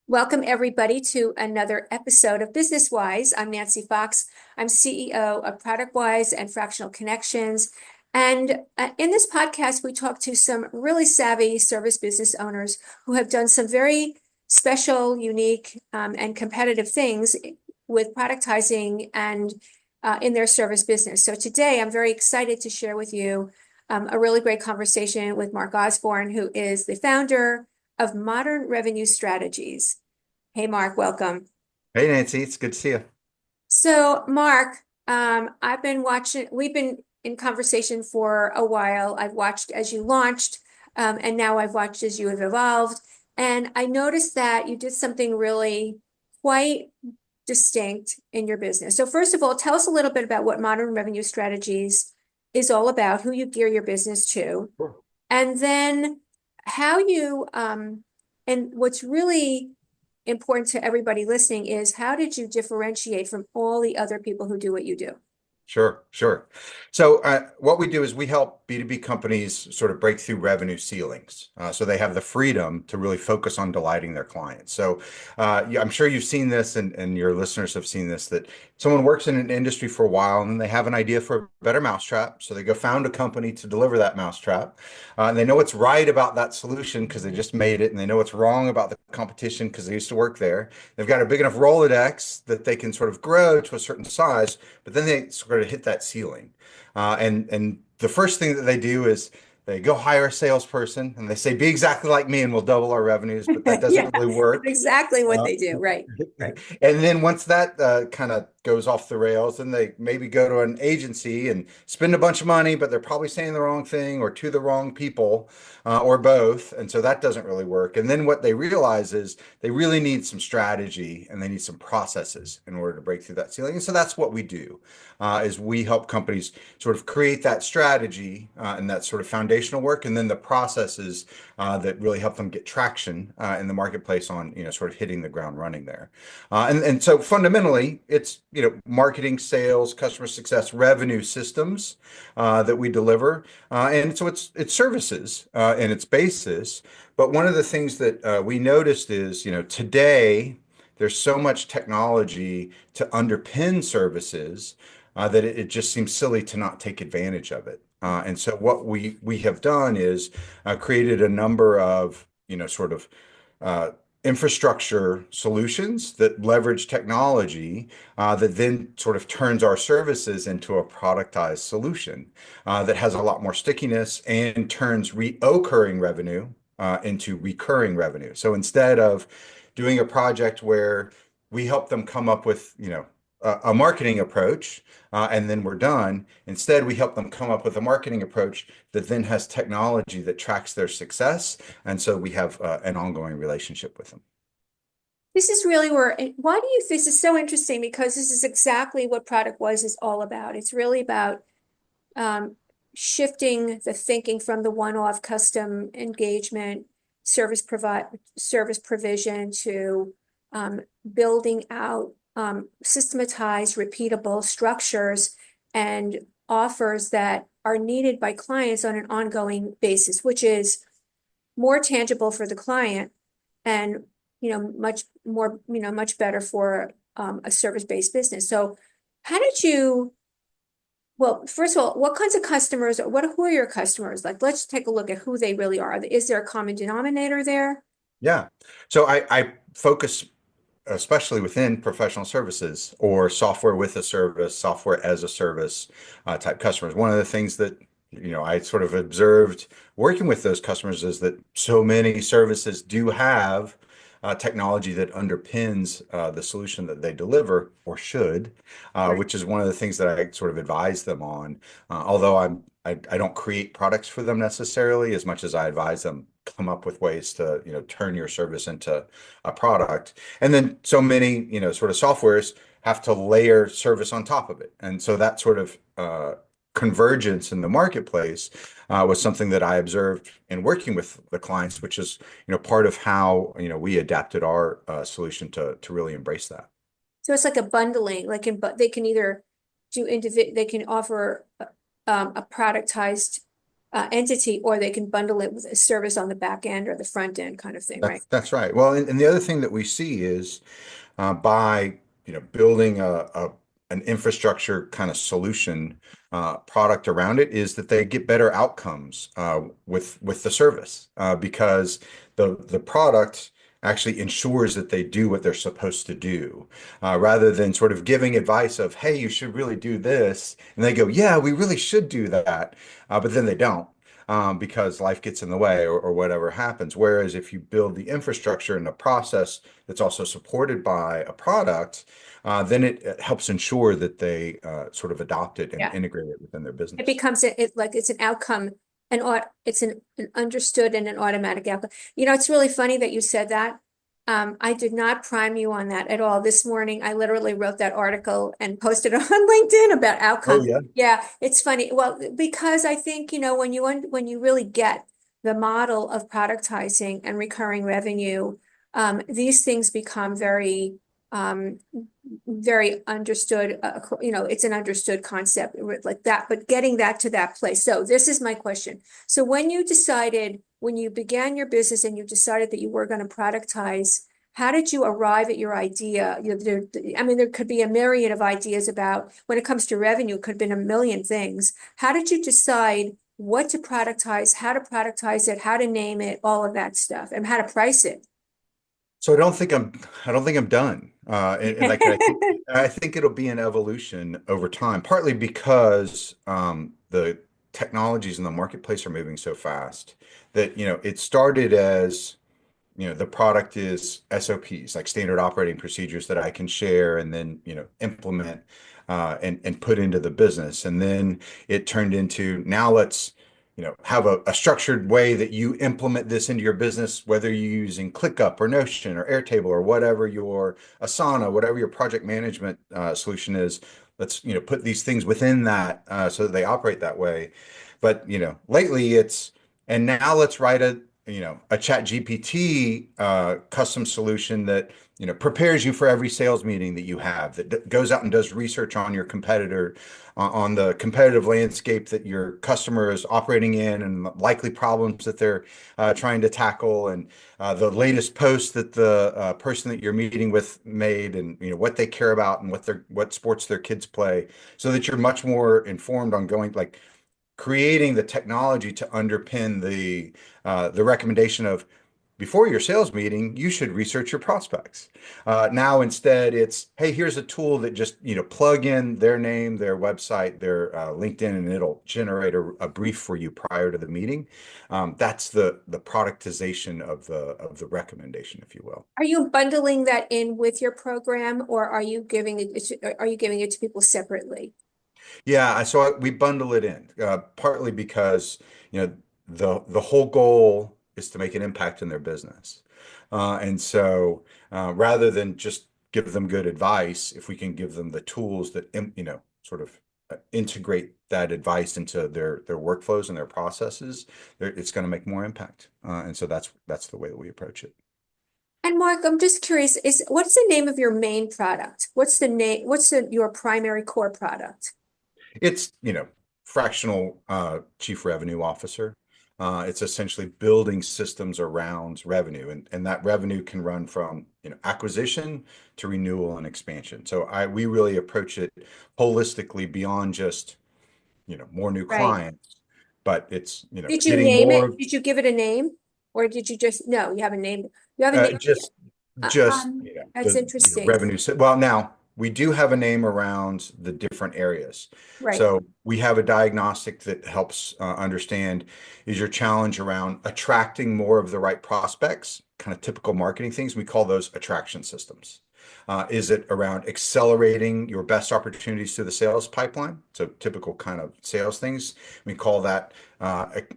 Welcome, everybody, to another episode of Business Wise. I'm Nancy Fox. I'm CEO of Product WYZE and Fractional Connections. And in this podcast, we talk to some really savvy service business owners who have done some very special, unique, and competitive things with productizing and in their service business. So today, I'm very excited to share with you a really great conversation with Mark Osborne, who is the founder of Modern Revenue Strategies. Hey, Mark, welcome. Hey Nancy, it's good to see you. So, Mark, we've been in conversation for a while. I've watched as you launched, and now I've watched as you have evolved. And I noticed that you did something really quite distinct in your business. So, first of all, tell us a little bit about what Modern Revenue Strategies is all about, who you gear your business to, Sure. and then how and what's really important to everybody listening is how did you differentiate from all the other people who do what you do? Sure, sure. So what we do is we help B2B companies sort of break through revenue ceilings, so they have the freedom to really focus on delighting their clients. So I'm sure you've seen this, and your listeners have seen this, that someone works in an industry for a while and then they have an idea for a better mousetrap. So they go found a company to deliver that mousetrap. And they know what's right about that solution because they just made it, and they know what's wrong about the competition because they used to work there. They've got a big enough Rolodex that they can sort of grow to a certain size, but then they sort of hit that ceiling. And the first thing that they do is they go hire a salesperson and they say, be exactly like me and we'll double our revenues, but that Yeah, doesn't really that's work. exactly what Uh, they do. Right, right. and then once that kind of goes off the rails, then they maybe go to an agency and spend a bunch of money, but they're probably saying the wrong thing or to the wrong people, or both. And so that doesn't really work. And then what they realize is they really need some strategy and they need some processes in order to break through that ceiling. And so that's what we do, is we help companies sort of create that strategy and that sort of foundational work, and then the processes that really help them get traction in the marketplace on, sort of hitting the ground running there. And so fundamentally, it's, marketing, sales, customer success, revenue systems that we deliver. And so it's services and its basis. But one of the things that we noticed is, today there's so much technology to underpin services that it just seems silly to not take advantage of it. And so what we have done is created a number of, sort of uh, infrastructure solutions that leverage technology that then sort of turns our services into a productized solution that has a lot more stickiness and turns reoccurring revenue into recurring revenue. So instead of doing a project where we help them come up with, a marketing approach, and then we're done. Instead, we help them come up with a marketing approach that then has technology that tracks their success. And so we have an ongoing relationship with them. This is really why do you, this is so interesting because this is exactly what Product WYZE is all about. It's really about um, shifting the thinking from the one-off custom engagement service provision to building out systematized, repeatable structures and offers that are needed by clients on an ongoing basis, which is more tangible for the client and much more, much better for a service-based business. So how did you, well, first of all, what kinds of customers, who are your customers? Like, let's take a look at who they really are. Is there a common denominator there? Yeah. So I focus especially within professional services or software with a service, software as a service type customers. One of the things that I sort of observed working with those customers is that so many services do have technology that underpins the solution that they deliver or should, Right. which is one of the things that I sort of advise them on. Although I don't create products for them necessarily as much as I advise them come up with ways to, turn your service into a product. And then so many, sort of softwares have to layer service on top of it. And so that sort of convergence in the marketplace was something that I observed in working with the clients, which is, part of how, we adapted our solution to really embrace that. So it's like a bundling, but they can either they can offer a productized entity, or they can bundle it with a service on the back end or the front end kind of thing, right? That's right. Well, and the other thing that we see is by building an infrastructure kind of solution product around it is that they get better outcomes with the service because the product actually ensures that they do what they're supposed to do rather than sort of giving advice of, hey, you should really do this, and they go, yeah, we really should do that, but then they don't. Because life gets in the way or whatever happens. Whereas if you build the infrastructure and the process that's also supported by a product, then it helps ensure that they sort of adopt it and Yeah. integrate it within their It business. becomes like it's an outcome, it's an understood and an automatic outcome. It's really funny that you said that. I did not prime you on that at all. This morning, I literally wrote that article and posted it on LinkedIn about Oh, outcome. yeah. Yeah, it's funny. Well, because I think, when you really get the model of productizing and recurring revenue, these things become um, very understood, it's an understood concept like that, but getting that to that place. So this is my question. So when you began your business and you decided that you were going to productize, how did you arrive at your idea? I mean, there could be a myriad of ideas about when it comes to revenue, it could have been a million things. How did you decide what to productize, how to productize it, how to name it, all of that stuff, and how to price it? So I don't think I'm done. And like I think it'll be an evolution over time, partly because the technologies in the marketplace are moving so fast that, it started as the product is SOPs, like standard operating procedures that I can share and then, implement and put into the business. And then it turned into now let's, have a structured way that you implement this into your business, whether you're using ClickUp or Notion or Airtable or whatever your Asana, whatever your project management solution is. Let's, put these things within that so that they operate that way. But, lately and now let's write a chat GPT custom solution that prepares you for every sales meeting that you have, that goes out and does research on your competitor, on the competitive landscape that your customer is operating in, and the likely problems that they're trying to tackle, and the latest post that the person that you're meeting with made, and what they care about and what sports their kids play, so that you're much more informed on going like creating the technology to underpin the recommendation of before your sales meeting, you should research your prospects. Now instead, it's hey, here's a tool that just plug in their name, their website, their LinkedIn, and it'll generate a brief for you prior to the meeting. That's the productization of the recommendation, if you will. Are you bundling that in with your program, or are you giving it to people separately? Yeah, we bundle it in, partly because, you know, the whole goal is to make an impact in their business. And so rather than just give them good advice, if we can give them the tools that, sort of integrate that advice into their workflows and their processes, it's going to make more impact. And so that's the way that we approach it. And Mark, I'm just curious, what's the name of your main product? Your primary core product? It's, fractional chief revenue officer. It's essentially building systems around revenue, and that revenue can run from, acquisition to renewal and expansion. So we really approach it holistically beyond just, more new Right. clients, but it's, Did you getting name more it? Did you give it a name? Or did you just, no, you haven't named it. You haven't uh, named it just yet. just That's the interesting. revenue. Well, now we do have a name around the different areas. Right. So we have a diagnostic that helps understand is your challenge around attracting more of the right prospects, kind of typical marketing things. We call those attraction systems. Is it around accelerating your best opportunities to the sales pipeline? So typical kind of sales things. We call that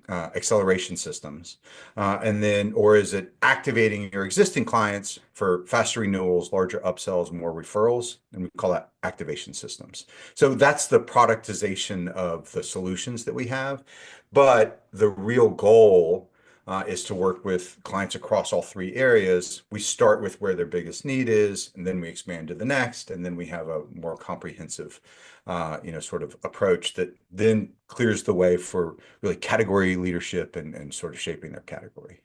acceleration systems. Or is it activating your existing clients for faster renewals, larger upsells, more referrals? And we call that activation systems. So that's the productization of the solutions that we have. But the real goal is to work with clients across all three areas. We start with where their biggest need is, and then we expand to the next, and then we have a more comprehensive, sort of approach that then clears the way for really category leadership and sort of shaping their category.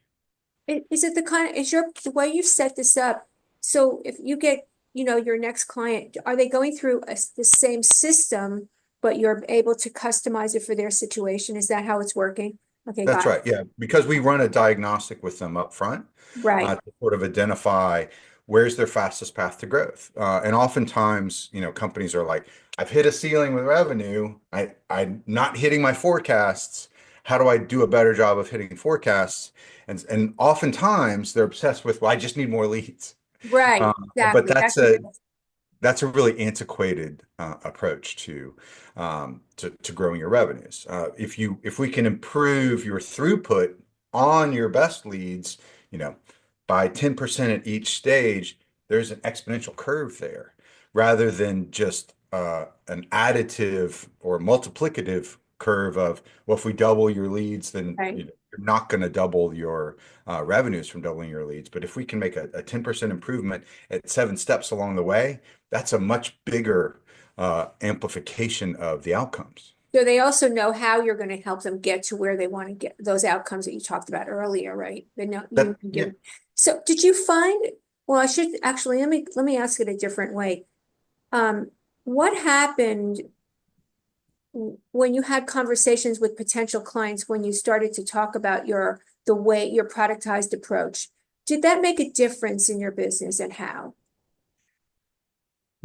Is it the kind of, is your, the way you set this up? So if you get, your next client, are they going through the same system, but you're able to customize it for their situation? Is that how it's working? Okay, That's got right. Yeah, because we run a diagnostic with them up front it. Right, to sort of identify where's their fastest path to growth. And oftentimes, companies are like, I've hit a ceiling with revenue. I'm not hitting my forecasts. How do I do a better job of hitting forecasts? And oftentimes they're obsessed with, well, I just need more leads. right, But exactly. that's That's what a it is. that's a really antiquated approach to growing your revenues. If we can improve your throughput on your best leads, you know, by 10% at each stage, there's an exponential curve there, rather than just an additive or multiplicative curve of, well, if we double your leads, then Right. you're not going to double your revenues from doubling your leads. But if we can make a 10% improvement at 7 steps along the way, that's a much bigger amplification of the outcomes. So they also know how you're going to help them get to where they want to get those outcomes that you talked about earlier, right? They know you That, can yeah, give. So did you find, well, I should actually, let me ask it a different way. Um, what happened when you had conversations with potential clients, when you started to talk about the way your productized approach? Did that make a difference in your business, and how?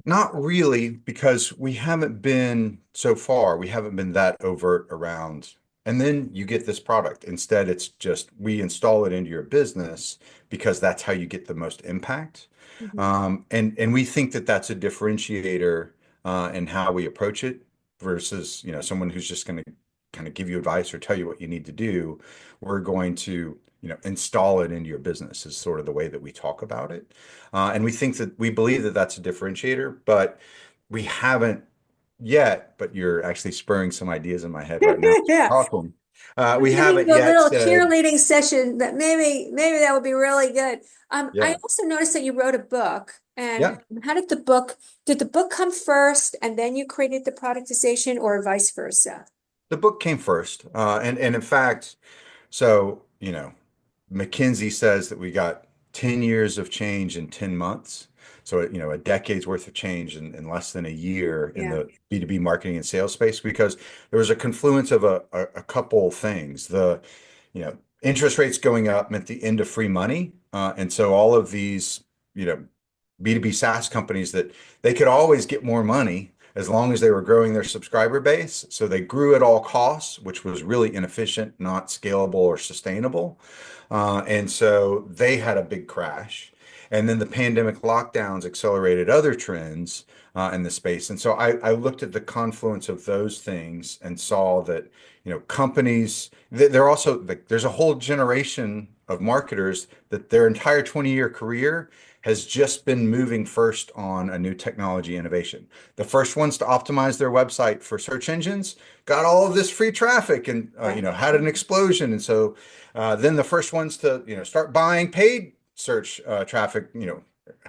not really, because we haven't been so far, we haven't been that overt around. And then you get this product. Instead, it's just we install it into your business because that's how you get the most impact. Mhm. And we think that that's a differentiator in how we approach it versus, someone who's just going to kind of give you advice or tell you what you need to do. We're going to, install it into your business is sort of the way that we talk about it. And we believe that that's a differentiator, but we haven't yet, but you're actually spurring some ideas in my head right now. Yeah. Talking. I'm We giving haven't you a yet little said, cheerleading session that maybe that would be really good. I yeah, also noticed that you wrote a book, and yeah. how did the book come first and then you created the productization, or vice versa? The book came first. And in fact, so, McKinsey says that we got 10 years of change in 10 months. So, a decade's worth of change in less than a year in Yeah, the B2B marketing and sales space, because there was a confluence of a couple things. Interest rates going up meant the end of free money. And so all of these, B2B SaaS companies, that they could always get more money as long as they were growing their subscriber base. So they grew at all costs, which was really inefficient, not scalable or sustainable. And so they had a big crash. And then the pandemic lockdowns accelerated other trends in the space. And so I looked at the confluence of those things and saw that, companies, they're also, like, there's a whole generation of marketers that their entire 20-year career has just been moving first on a new technology innovation. The first ones to optimize their website for search engines got all of this free traffic and yeah. had an explosion. And so then the first ones to start buying paid search traffic,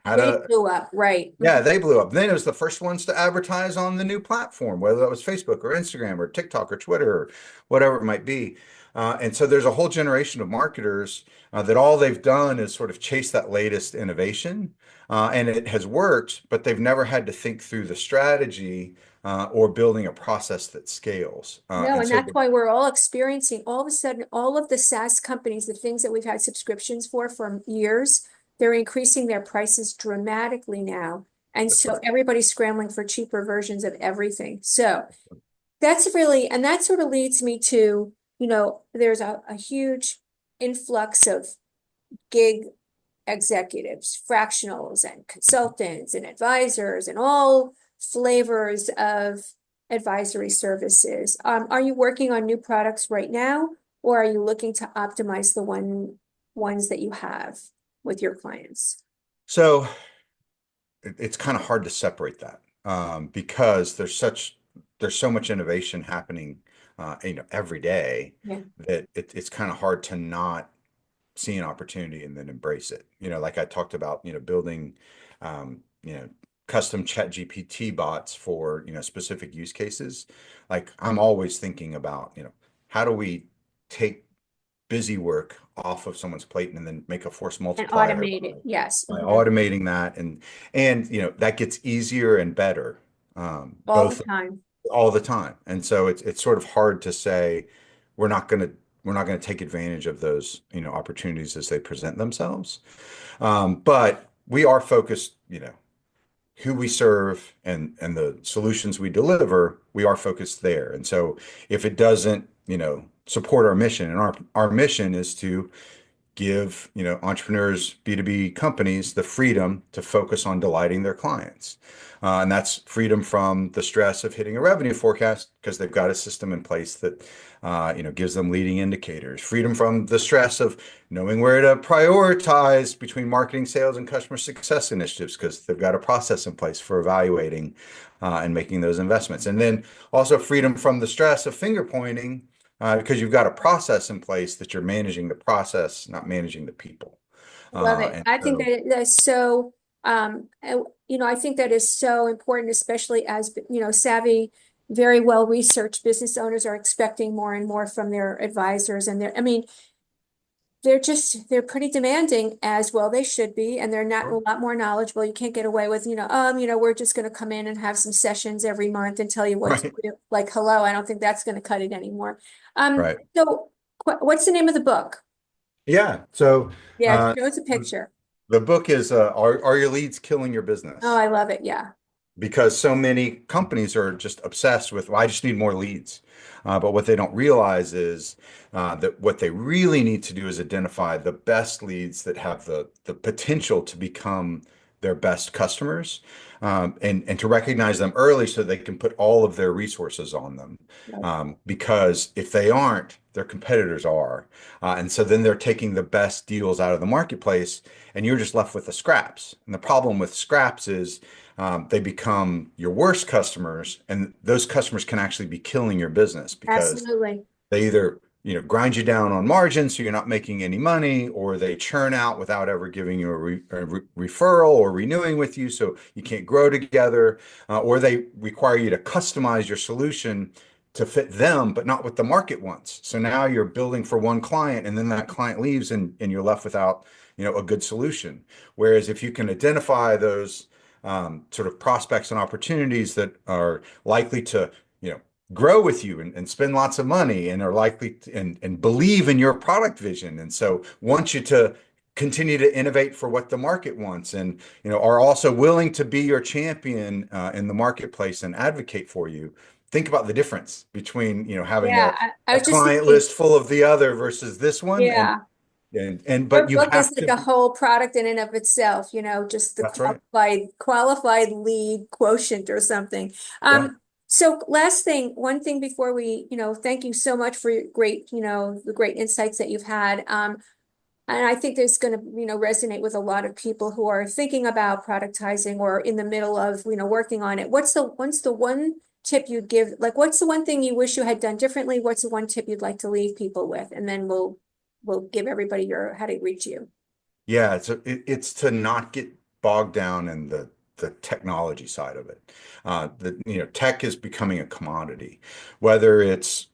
had They a blew up, right? yeah, they blew up. Then it was the first ones to advertise on the new platform, whether that was Facebook or Instagram or TikTok or Twitter or whatever it might be. And so there's a whole generation of marketers that all they've done is sort of chase that latest innovation. And it has worked, but they've never had to think through the strategy or building a process that scales. No, And and so that's why we're all experiencing all of a sudden, all of the SaaS companies, the things that we've had subscriptions for years, they're increasing their prices dramatically now. And that's so right. everybody's scrambling for cheaper versions of everything. So that's really, and that sort of leads me to, there's a huge influx of gig executives, fractionals and consultants and advisors and all flavors of advisory services. Are you working on new products right now, or are you looking to optimize the ones that you have with your clients? So it's kind of hard to separate that because there's so much innovation happening every day Yeah. that it's kind of hard to not. see an opportunity and then embrace it. Like I talked about, building, um, you know, custom chat GPT bots for, specific use cases. Like I'm always thinking about, how do we take busy work off of someone's plate and then make a force And multiplier automated, yes. by Mhm. automating that, and that gets easier and better, All the both time. all the time. And so it's sort of hard to say we're not going to we're not going to take advantage of those, opportunities as they present themselves. But we are focused, who we serve and the solutions we deliver, we are focused there. And so if it doesn't, support our mission, and our mission is to give, entrepreneurs, B2B companies the freedom to focus on delighting their clients. And that's freedom from the stress of hitting a revenue forecast because they've got a system in place that, gives them leading indicators. Freedom from the stress of knowing where to prioritize between marketing, sales, and customer success initiatives because they've got a process in place for evaluating and making those investments. And then also freedom from the stress of finger pointing because you've got a process in place that you're managing the process, not managing the people. Love it. And I think so, that that's so, I think that is so important, especially as, savvy, very well researched business owners are expecting more and more from their advisors and I mean, they're pretty demanding as well. They should be, and they're not a lot more knowledgeable. You can't get away with, we're just going to come in and have some sessions every month and tell you what to right, do. Like, hello, I don't think that's going to cut it anymore. Um, right. so what's the name of the book? Yeah. So Yeah, uh, show us a picture. the book is are your leads killing your Oh, business? I love it. Yeah. Because so many companies are just obsessed with, well, I just need more leads. But what they don't realize is that what they really need to do is identify the best leads that have the potential to become their best customers, and to recognize them early so they can put all of their resources on them. Right. Because if they aren't, their competitors are. And so then they're taking the best deals out of the marketplace, and you're just left with the scraps. And the problem with scraps is they become your worst customers, and those customers can actually be killing your business because Absolutely. they either, grind you down on margin so you're not making any money, or they churn out without ever giving you a referral or renewing with you, so you can't grow together, or they require you to customize your solution to fit them, but not what the market wants. So now you're building for one client, and then that client leaves, and you're left without, a good solution. Whereas if you can identify those sort of prospects and opportunities that are likely to, grow with you and spend lots of money and are likely to, and believe in your product vision. And so want you to continue to innovate for what the market wants, and, are also willing to be your champion in the marketplace and advocate for you. Think about the difference between, having Yeah. I a was just client thinking, list full of the other versus this one. And, yeah. but Your you book is have like to, a whole product in and of itself, just the that's right. qualified lead quotient or something. Yeah. So last thing, one thing before we, thank you so much for your great, the great insights that you've had. And I think there's going to, resonate with a lot of people who are thinking about productizing or in the middle of, working on it. What's the one tip you'd give? Like, what's the one thing you wish you had done differently? What's the one tip you'd like to leave people with? And then we'll give everybody how to reach you. Yeah, it's to not get bogged down in the technology side of it. Tech is becoming a commodity, whether it's,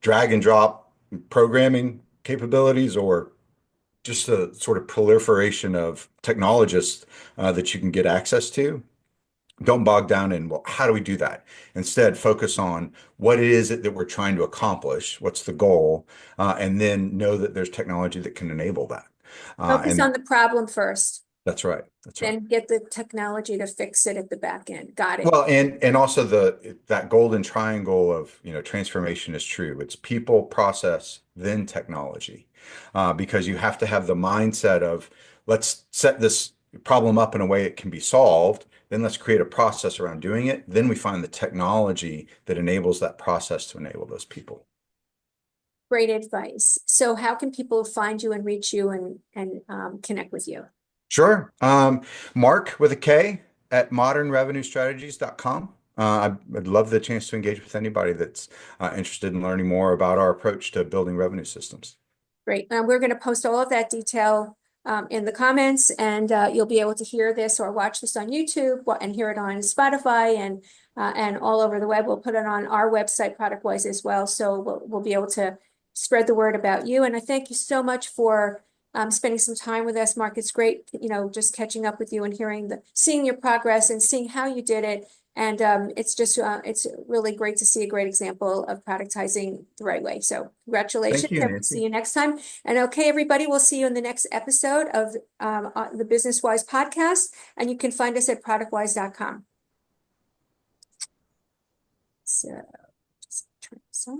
drag and drop programming capabilities or just a sort of proliferation of technologists that you can get access to. Don't bog down in, well, how do we do that? Instead, focus on what it is that we're trying to accomplish, what's the goal, and then know that there's technology that can enable that. Focus And on the problem first, that's right. That's right. then get the technology to fix it at the back end. Got it. Well, and also that golden triangle of, transformation is true. It's people, process, then technology. Because you have to have the mindset of let's set this problem up in a way it can be solved. Then let's create a process around doing it. Then we find the technology that enables that process to enable those people. Great advice. So how can people find you and reach you and connect with you? Sure. Mark with a K at modernrevenuestrategies.com. I'd love the chance to engage with anybody that's interested in learning more about our approach to building revenue systems. Great. We're going to post all of that detail in the comments, and you'll be able to hear this or watch this on YouTube and hear it on Spotify and all over the web. We'll put it on our website, Product WYZE, as well. So we'll be able to spread the word about you. And I thank you so much for spending some time with us, Mark. It's great, just catching up with you and seeing your progress and seeing how you did it. And it's really great to see a great example of productizing the right way. So Thank congratulations, you, and we'll see Nancy. you next time. And okay, everybody, we'll see you in the next episode of the Business WYZE podcast. And you can find us at productwise.com. So just turn this on.